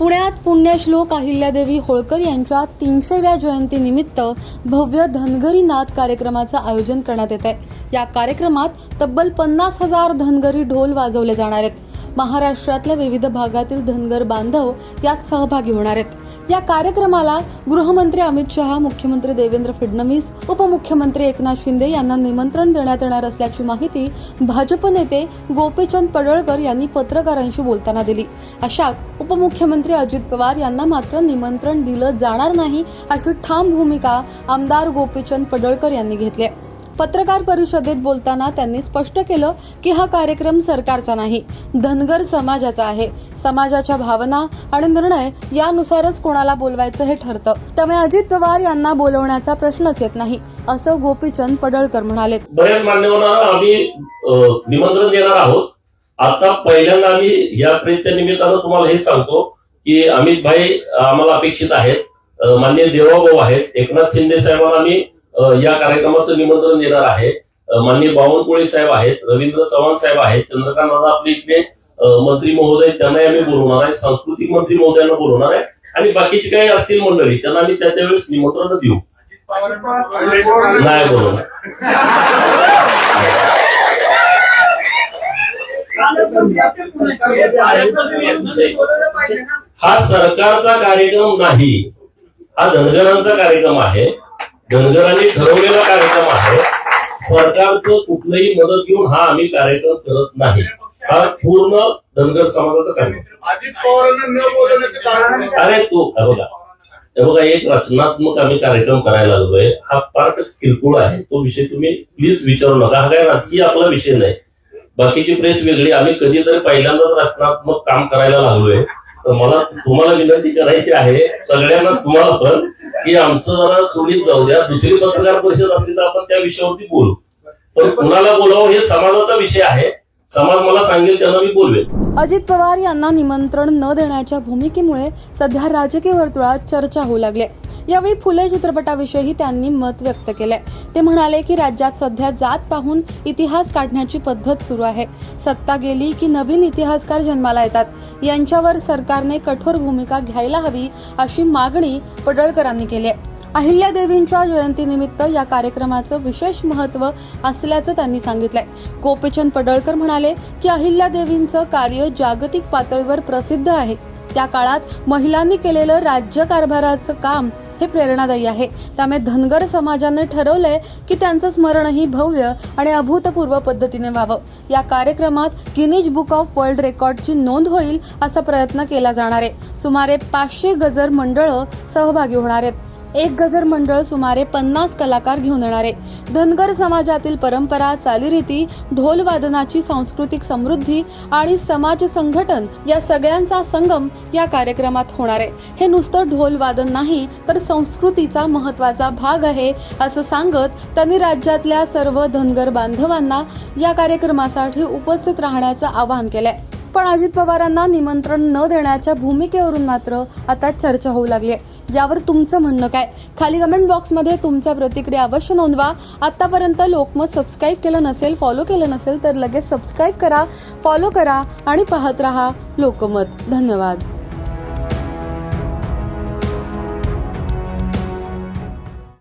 पुण्यात पुण्यश्लोक अहिल्यादेवी होळकर यांच्या 300व्या जयंतीनिमित्त भव्य धनगरी नाद कार्यक्रमाचं आयोजन करण्यात येत आहे। या कार्यक्रमात तब्बल 50,000 धनगरी ढोल वाजवले जाणार आहेत। महाराष्ट्रातल्या विविध भागातील धनगर बांधव यात सहभागी होणार आहेत। या कार्यक्रमाला गृहमंत्री अमित शहा, मुख्यमंत्री देवेंद्र फडणवीस, उपमुख्यमंत्री एकनाथ शिंदे यांना निमंत्रण देण्यात येणार असल्याची माहिती भाजप नेते गोपीचंद पडळकर यांनी पत्रकारांशी बोलताना दिली। अशात उपमुख्यमंत्री अजित पवार यांना मात्र निमंत्रण दिलं जाणार नाही अशी ठाम भूमिका आमदार गोपीचंद पडळकर यांनी घेतली। पत्रकार परिषदेत बोलताना त्यांनी स्पष्ट केलं की हा कार्यक्रम सरकारचा नाही, धनगर समाजाचा आहे। समाजाच्या भावना आणि निर्णय यानुसारच कोणाला बोलवायचं हे ठरतं, त्यामुळे अजित पवार यांना बोलवण्याचा प्रश्नच येत नाही, असं गोपीचंद पडळकर म्हणाले। बऱ्याच मान्यवरांना आम्ही निमंत्रण देणार आहोत। आता पहिल्यांदा आम्ही या प्रेसच्या निमित्तानं तुम्हाला हे सांगतो की अमित भाई आम्हाला अपेक्षित आहेत, माननीय देवाभाऊ आहेत, एकनाथ शिंदे साहेबांना आम्ही या कार्यक्रमाचं निमंत्रण देणार आहे, माननीय बावनकुळे साहेब आहेत, रवींद्र चव्हाण साहेब आहेत, चंद्रकांत दादा आपले इथले मंत्री महोदय त्यांना आम्ही बोलवणार आहे, सांस्कृतिक मंत्री महोदयांना बोलवणार आहे आणि बाकीची काही असतील मंडळी त्यांना आम्ही त्यावेळेस निमंत्रण देऊ। नाही बोलवणार। हा सरकारचा कार्यक्रम नाही, हा धनगरांचा कार्यक्रम आहे, धनगरांनी ठरवलेला कार्यक्रम आहे। सरकारचं कुठलंही मदत घेऊन हा आम्ही कार्यक्रम करत नाही, हा पूर्ण धनगर समाजाचा कार्यक्रम। अजित पवारांना न बोलवण्याचं कारण अरे बघा एक रचनात्मक आम्ही कार्यक्रम करायला लागलोय, हा फार किरकोळ आहे, तो विषय तुम्ही प्लीज विचारू नका। हा काय राजकीय आपला विषय नाही, बाकीची प्रेस वेगळी, आम्ही कधीतरी पहिल्यांदाच रचनात्मक काम करायला लागलोय। तर मला तुम्हाला विनंती करायची आहे सगळ्यांनाच, तुम्हाला पण, की आमचं जरा सोडीत जाऊ द्या। दुसरी पत्रकार परिषद असली तर आपण त्या विषयावरती बोलू, पण कुणाला बोलावं हे समाजाचा विषय आहे, समाज मला सांगेल त्यांना मी बोलवेन। अजित पवार यांना निमंत्रण न देण्याच्या भूमिकेमुळे सध्या राजकीय वर्तुळात चर्चा होऊ लागली। यावेळी फुले चित्रपटाविषयी त्यांनी मत व्यक्त केले। ते म्हणाले की राज्यात सध्या जात पाहून इतिहास काढण्याची पद्धत सुरू आहे। सत्ता गेली की नवीन इतिहासकार जन्माला येतात, यांच्यावर सरकारने कठोर भूमिका घ्यायला हवी अशी मागणी पडळकरांनी केली आहे। अहिल्यादेवींच्या जयंतीनिमित्त या कार्यक्रमाचं विशेष महत्त्व असल्याचं त्यांनी सांगितलंय। गोपीचंद पडळकर म्हणाले की अहिल्यादेवींचं कार्य जागतिक पातळीवर प्रसिद्ध आहे। त्या काळात महिलांनी केलेलं राज्यकारभाराचं काम हे प्रेरणादायी आहे, त्यामुळे धनगर समाजाने ठरवलंय की त्यांचं स्मरणही भव्य आणि अभूतपूर्व पद्धतीने व्हावं। या कार्यक्रमात गिनीज बुक ऑफ वर्ल्ड रेकॉर्डची नोंद होईल असा प्रयत्न केला जाणार आहे। सुमारे 500 गजर मंडळं सहभागी होणार आहेत। एक गजर मंडळ सुमारे 50 कलाकार घेऊन येणार आहे। धनगर समाजातील परंपरा, चालीरीती, ढोल वादनाची सांस्कृतिक समृद्धी आणि समाज संघटन या सगळ्यांचा संगम या कार्यक्रमात होणार आहे। हे नुसतं ढोल वादन नाही तर संस्कृतीचा महत्त्वाचा भाग आहे असं सांगत त्यांनी राज्यातल्या सर्व धनगर बांधवांना या कार्यक्रमासाठी उपस्थित राहण्याचं आवाहन केलंय। पण अजित पवारांना निमंत्रण न देण्याच्या भूमिकेवरून मात्र आता चर्चा होऊ लागली आहे। यावर तुमचं म्हणणं काय? खाली कमेंट बॉक्समध्ये तुमच्या प्रतिक्रिया अवश्य नोंदवा। आतापर्यंत लोकमत सबस्क्राईब केलं नसेल, फॉलो केलं नसेल तर लगेच सबस्क्राईब करा, फॉलो करा आणि पाहत रहा लोकमत। धन्यवाद।